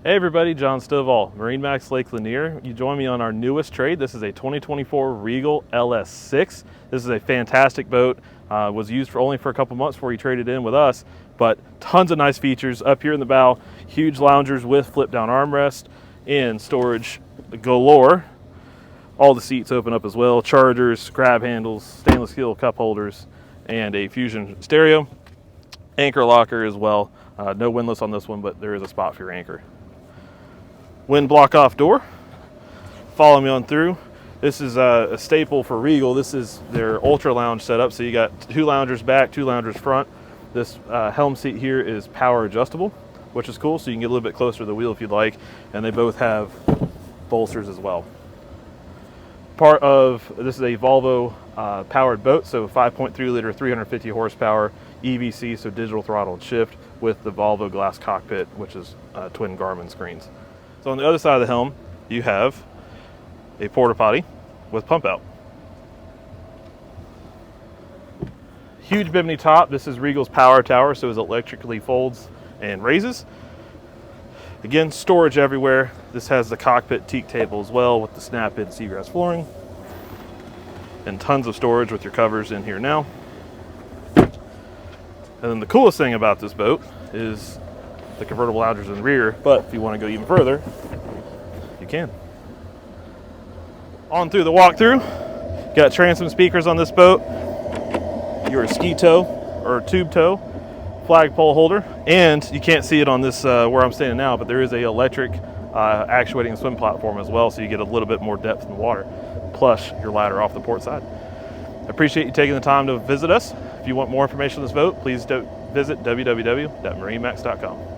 Hey everybody, John Stovall, MarineMax Lake Lanier. You join me on our newest trade. This is a 2024 Regal LS6. This is a fantastic boat. Was used for only for a couple months before you traded in with us, but tons of nice features up here in the bow. Huge loungers with flip down armrest and storage galore. All the seats open up as well. Chargers, grab handles, stainless steel cup holders, and a Fusion stereo. Anchor locker as well. No windlass on this one, but there is a spot for your anchor. Wind block off door. Follow me on through. This is a staple for Regal. This is their ultra lounge setup. So you got two loungers back, two loungers front. This helm seat here is power adjustable, which is cool. So you can get a little bit closer to the wheel if you'd like. And they both have bolsters as well. This is a Volvo powered boat. So 5.3 liter, 350 horsepower EVC, so digital throttle and shift with the Volvo glass cockpit, which is twin Garmin screens. So on the other side of the helm, you have a porta potty with pump out. Huge bimini top. This is Regal's power tower, so it electrically folds and raises. Again, storage everywhere. This has the cockpit teak table as well with the snap-in seagrass flooring. And tons of storage with your covers in here now. And then the coolest thing about this boat is the convertible loungers in the rear, but if you want to go even further, you can. On through the walkthrough, got transom speakers on this boat, your ski tow or tube tow, flagpole holder, and you can't see it on this where I'm standing now, but there is a electric actuating swim platform as well, so you get a little bit more depth in the water, plus your ladder off the port side. I appreciate you taking the time to visit us. If you want more information on this boat, please visit www.marinemax.com.